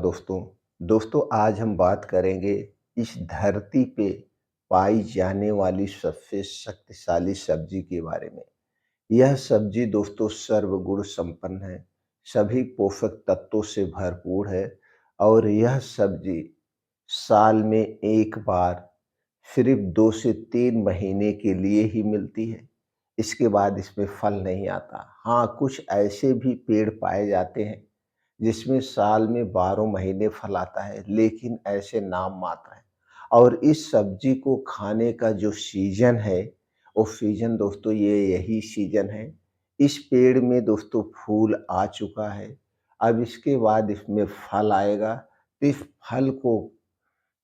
दोस्तों। दोस्तों आज हम बात करेंगे इस धरती पे पाई जाने वाली सबसे शक्तिशाली सब्जी के बारे में। यह सब्जी दोस्तों सर्वगुण संपन्न है, सभी पोषक तत्वों से भरपूर है और यह सब्जी साल में एक बार सिर्फ 2 से 3 महीने के लिए ही मिलती है। इसके बाद इसमें फल नहीं आता। हाँ, कुछ ऐसे भी पेड़ पाए जाते हैं जिसमें साल में 12 महीने फल आता है, लेकिन ऐसे नाम मात्र हैं। और इस सब्जी को खाने का जो सीज़न है, वो सीज़न दोस्तों ये यही सीज़न है। इस पेड़ में दोस्तों फूल आ चुका है, अब इसके बाद इसमें फल आएगा, तो इस फल को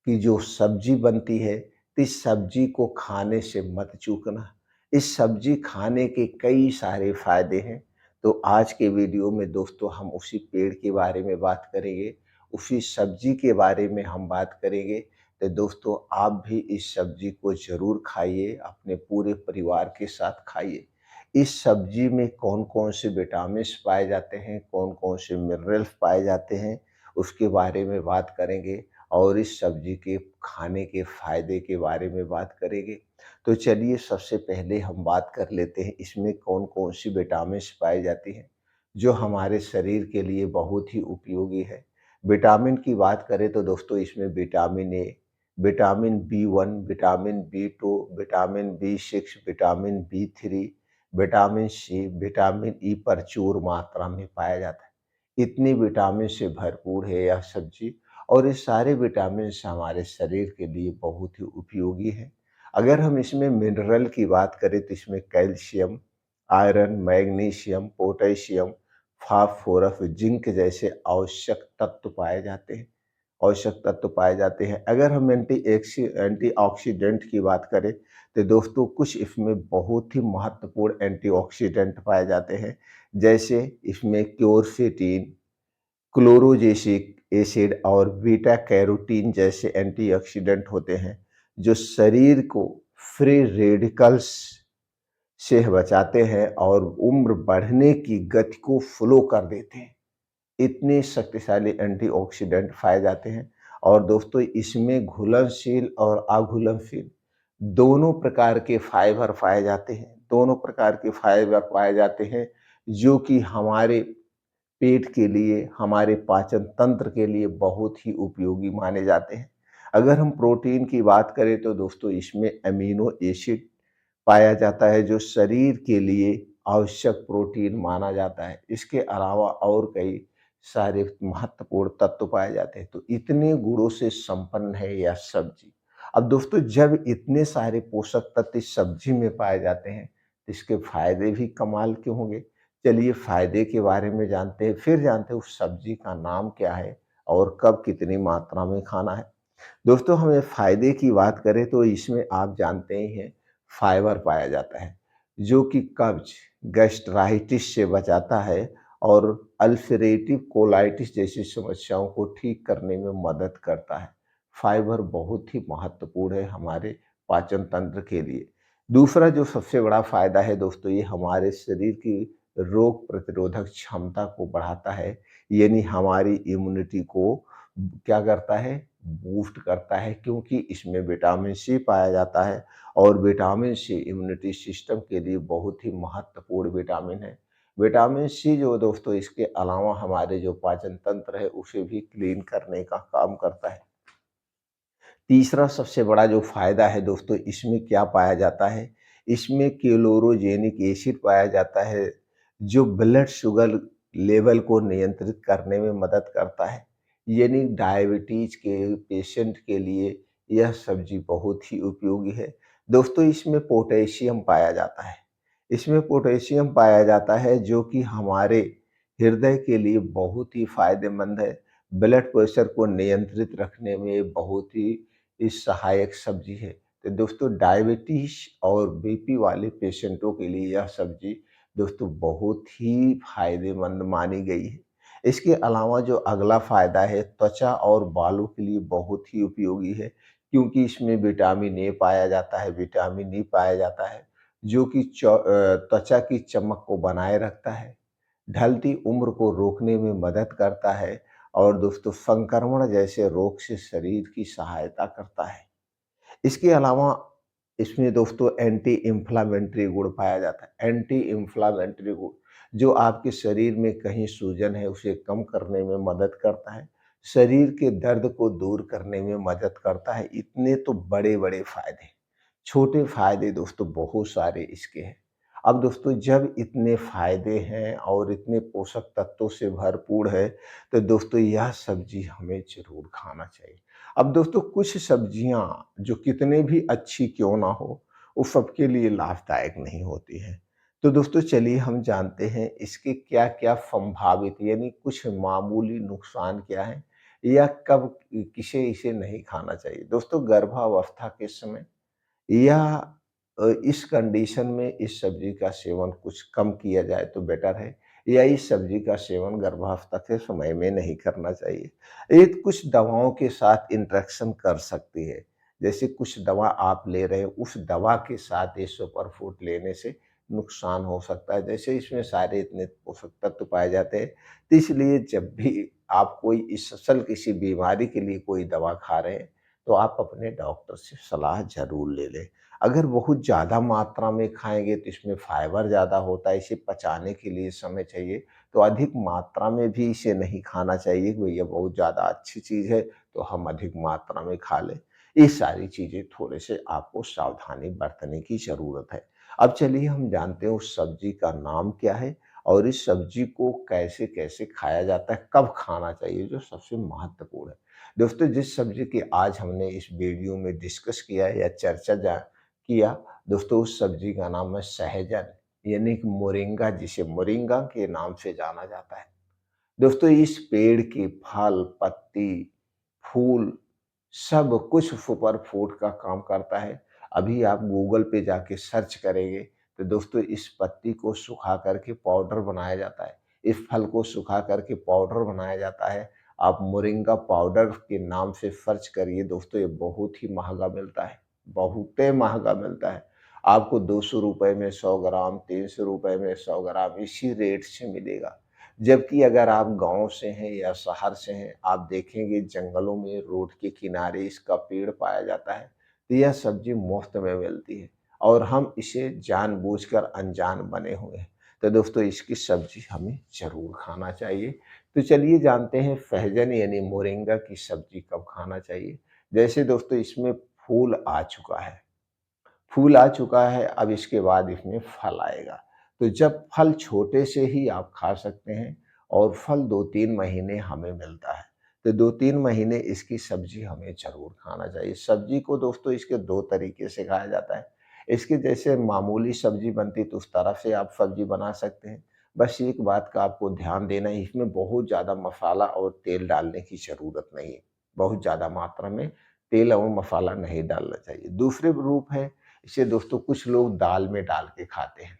की जो सब्जी बनती है, तो इस सब्जी को खाने से मत चूकना। इस सब्जी खाने के कई सारे फ़ायदे हैं। तो आज के वीडियो में दोस्तों हम उसी पेड़ के बारे में बात करेंगे, उसी सब्जी के बारे में हम बात करेंगे। तो दोस्तों आप भी इस सब्जी को ज़रूर खाइए, अपने पूरे परिवार के साथ खाइए। इस सब्जी में कौन-कौन से विटामिन्स पाए जाते हैं, कौन-कौन से मिनरल्स पाए जाते हैं, उसके बारे में बात करेंगे। और इस सब्जी के खाने के फ़ायदे के बारे में बात करेंगे। तो चलिए सबसे पहले हम बात कर लेते हैं इसमें कौन-कौन सी विटामिन्स पाई जाती हैं, जो हमारे शरीर के लिए बहुत ही उपयोगी है। विटामिन की बात करें तो दोस्तों इसमें vitamin A, vitamin B1, vitamin बी2, vitamin B6, vitamin B3, vitamin C, vitamin E प्रचुर मात्रा में पाया जाता है। इतनी विटामिन से भरपूर है यह सब्जी और ये सारे विटामिन्स हमारे शरीर के लिए बहुत ही उपयोगी हैं। अगर हम इसमें मिनरल की बात करें तो इसमें calcium, iron, magnesium, potassium, phosphorus, zinc जैसे आवश्यक तत्व पाए जाते हैं। अगर हम एंटीऑक्सीडेंट की बात करें तो दोस्तों कुछ इसमें बहुत ही महत्वपूर्ण एंटीऑक्सीडेंट पाए जाते हैं। जैसे इसमें क्योरसेटिन, क्लोरोजेसिक एसिड और बीटा कैरोटीन जैसे एंटीऑक्सीडेंट होते हैं, जो शरीर को फ्री रेडिकल्स से बचाते हैं और उम्र बढ़ने की गति को स्लो कर देते हैं। इतने शक्तिशाली एंटीऑक्सीडेंट पाए जाते हैं। और दोस्तों इसमें घुलनशील और अघुलनशील दोनों प्रकार के फाइबर पाए जाते हैं। दोनों प्रकार के फाइबर पाए जाते हैं, जो कि हमारे पेट के लिए, हमारे पाचन तंत्र के लिए बहुत ही उपयोगी माने जाते हैं। अगर हम प्रोटीन की बात करें तो दोस्तों इसमें अमीनो एसिड पाया जाता है, जो शरीर के लिए आवश्यक प्रोटीन माना जाता है। इसके अलावा और कई सारे महत्वपूर्ण तत्व पाए जाते हैं। तो इतने गुणों से संपन्न है यह सब्जी। अब दोस्तों जब इतने सारे पोषक तत्व इस सब्जी में पाए जाते हैं, तो इसके फायदे भी कमाल के होंगे। चलिए फायदे के बारे में जानते हैं, फिर जानते हैं उस सब्जी का नाम क्या है और कब कितनी मात्रा में खाना है। दोस्तों हमें फायदे की बात करें तो इसमें आप जानते ही हैं फाइबर पाया जाता है, जो कि कब्ज, गैस्ट्राइटिस से बचाता है और अल्सरेटिव कोलाइटिस जैसी समस्याओं को ठीक करने में मदद करता है। फाइबर बहुत ही महत्वपूर्ण है हमारे पाचन तंत्र के लिए। दूसरा जो सबसे बड़ा फायदा है दोस्तों, ये हमारे शरीर की रोग प्रतिरोधक क्षमता को बढ़ाता है, यानी हमारी इम्यूनिटी को क्या करता है, बूस्ट करता है, क्योंकि इसमें विटामिन सी पाया जाता है और विटामिन सी इम्यूनिटी सिस्टम के लिए बहुत ही महत्वपूर्ण विटामिन है। विटामिन सी जो दोस्तों इसके अलावा हमारे जो पाचन तंत्र है उसे भी क्लीन करने का काम करता है। तीसरा सबसे बड़ा जो फ़ायदा है दोस्तों, इसमें क्या पाया जाता है, इसमें क्लोरोजेनिक एसिड पाया जाता है, जो ब्लड शुगर लेवल को नियंत्रित करने में मदद करता है। यानी डायबिटीज़ के पेशेंट के लिए यह सब्ज़ी बहुत ही उपयोगी है। दोस्तों इसमें पोटेशियम पाया जाता है। इसमें पोटेशियम पाया जाता है, जो कि हमारे हृदय के लिए बहुत ही फ़ायदेमंद है। ब्लड प्रेशर को नियंत्रित रखने में बहुत ही सहायक सब्जी है। तो दोस्तों डायबिटीज और बीपी वाले पेशेंटों के लिए यह सब्जी दोस्तों बहुत ही फायदेमंद मानी गई है। इसके अलावा जो अगला फायदा है, त्वचा और बालों के लिए बहुत ही उपयोगी है, क्योंकि इसमें विटामिन ए पाया जाता है, विटामिन ई पाया जाता है, जो कि त्वचा की चमक को बनाए रखता है, ढलती उम्र को रोकने में मदद करता है और दोस्तों संक्रमण जैसे रोग से शरीर की सहायता करता है। इसके अलावा इसमें दोस्तों एंटी इन्फ्लेमेटरी गुण पाया जाता है। एंटी इन्फ्लेमेटरी गुण जो आपके शरीर में कहीं सूजन है उसे कम करने में मदद करता है, शरीर के दर्द को दूर करने में मदद करता है। इतने तो बड़े-बड़े फ़ायदे, छोटे फ़ायदे दोस्तों बहुत सारे इसके हैं। अब दोस्तों जब इतने फ़ायदे हैं और इतने पोषक तत्वों से भरपूर है, तो दोस्तों यह सब्ज़ी हमें ज़रूर खाना चाहिए। अब दोस्तों कुछ सब्जियाँ जो कितने भी अच्छी क्यों ना हो, वो सबके लिए लाभदायक नहीं होती हैं। तो दोस्तों चलिए हम जानते हैं इसके क्या-क्या संभावित यानी कुछ मामूली नुकसान क्या हैं या कब किसे इसे नहीं खाना चाहिए। दोस्तों गर्भावस्था के समय या इस कंडीशन में इस सब्ज़ी का सेवन कुछ कम किया जाए तो बेटर है या इस सब्ज़ी का सेवन गर्भावस्था के समय में नहीं करना चाहिए। ये कुछ दवाओं के साथ इंटरेक्शन कर सकती है। जैसे कुछ दवा आप ले रहे हो, उस दवा के साथ ये सुपर फूड लेने से नुकसान हो सकता है। जैसे इसमें सारे इतने पोषक तत्व पाए जाते हैं, तो इसलिए जब भी आप कोई इस असल किसी बीमारी के लिए कोई दवा खा रहे हैं, तो आप अपने डॉक्टर से सलाह ज़रूर ले लें। अगर बहुत ज़्यादा मात्रा में खाएँगे तो इसमें फाइबर ज़्यादा होता है, इसे पचाने के लिए समय चाहिए, तो अधिक मात्रा में भी इसे नहीं खाना चाहिए कि भैया बहुत ज़्यादा अच्छी चीज़ है, तो हम अधिक मात्रा में खा लें। ये सारी चीज़ें थोड़े से आपको सावधानी बरतने की ज़रूरत है। अब चलिए हम जानते हैं उस सब्ज़ी का नाम क्या है और इस सब्ज़ी को कैसे-कैसे खाया जाता है, कब खाना चाहिए, जो सबसे महत्वपूर्ण है। दोस्तों जिस सब्ज़ी की आज हमने इस वीडियो में डिस्कस किया है या चर्चा किया, दोस्तों उस सब्जी का नाम है सहजन यानी कि मोरिंगा, जिसे मोरिंगा के नाम से जाना जाता है। दोस्तों इस पेड़ के फल, पत्ती, फूल सब कुछ सुपर फूड का काम करता है। अभी आप गूगल पे जाके सर्च करेंगे तो दोस्तों इस पत्ती को सुखा करके पाउडर बनाया जाता है। इस फल को सुखा करके पाउडर बनाया जाता है। आप मोरिंगा पाउडर के नाम से सर्च करिए दोस्तों, ये बहुत ही महँगा मिलता है, बहुते महँगा मिलता है। आपको ₹200 में 100 ग्राम, ₹300 में 100 ग्राम इसी रेट से मिलेगा। जबकि अगर आप गाँव से हैं या शहर से हैं, आप देखेंगे जंगलों में रोड के किनारे इसका पेड़ पाया जाता है, तो यह सब्ज़ी मुफ़्त में मिलती है और हम इसे जानबूझकर अनजान बने हुए हैं। तो दोस्तों इसकी सब्ज़ी हमें ज़रूर खाना चाहिए। तो चलिए जानते हैं सहजन यानी मोरिंगा की सब्ज़ी कब खाना चाहिए। जैसे दोस्तों इसमें फूल आ चुका है, फूल आ चुका है, अब इसके बाद इसमें फल आएगा। तो जब फल छोटे से ही आप खा सकते हैं और फल 2-3 महीने हमें मिलता है, तो 2-3 महीने इसकी सब्ज़ी हमें ज़रूर खाना चाहिए। सब्ज़ी को दोस्तों इसके 2 तरीके से खाया जाता है। इसके जैसे मामूली सब्ज़ी बनती तो उस तरह से आप सब्ज़ी बना सकते हैं। बस एक बात का आपको ध्यान देना है, इसमें बहुत ज़्यादा मसाला और तेल डालने की ज़रूरत नहीं है। बहुत ज़्यादा मात्रा में तेल और मसाला नहीं डालना चाहिए। दूसरे रूप है, इसे दोस्तों कुछ लोग दाल में डाल के खाते हैं,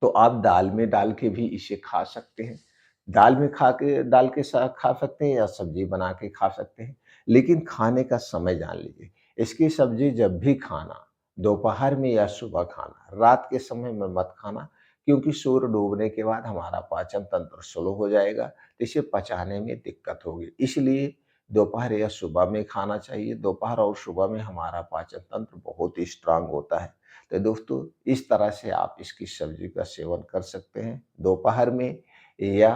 तो आप दाल में डाल के भी इसे खा सकते हैं। दाल में खा के डाल के खा सकते हैं या सब्ज़ी बना के खा सकते हैं, लेकिन खाने का समय जान लीजिए। इसकी सब्ज़ी जब भी खाना, दोपहर में या सुबह खाना, रात के समय में मत खाना क्योंकि सूर्य डूबने के बाद हमारा पाचन तंत्र स्लो हो जाएगा, तो इसे पचाने में दिक्कत होगी। इसलिए दोपहर या सुबह में खाना चाहिए। दोपहर और सुबह में हमारा पाचन तंत्र बहुत ही स्ट्रॉन्ग होता है। तो दोस्तों इस तरह से आप इसकी सब्जी का सेवन कर सकते हैं दोपहर में या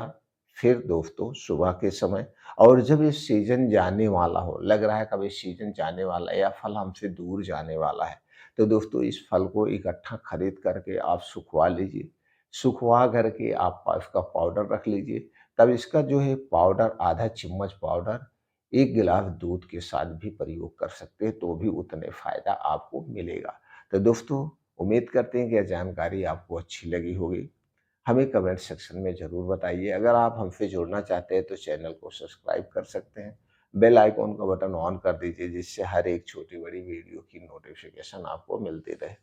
फिर दोस्तों सुबह के समय। और जब ये सीजन जाने वाला हो, लग रहा है कब ये सीजन जाने वाला है या फल हमसे दूर जाने वाला है, तो दोस्तों इस फल को इकट्ठा खरीद करके आप सुखवा लीजिए। सुखवा करके आप इसका पाउडर रख लीजिए। तब इसका जो है पाउडर, आधा चम्मच पाउडर 1 गिलास दूध के साथ भी प्रयोग कर सकते हैं, तो भी उतने फ़ायदा आपको मिलेगा। तो दोस्तों उम्मीद करते हैं कि यह जानकारी आपको अच्छी लगी होगी। हमें कमेंट सेक्शन में ज़रूर बताइए। अगर आप हमसे जुड़ना चाहते हैं तो चैनल को सब्सक्राइब कर सकते हैं। बेल आइकॉन का बटन ऑन कर दीजिए जिससे हर एक छोटी-बड़ी वीडियो की नोटिफ़िकेशन आपको मिलती रहे।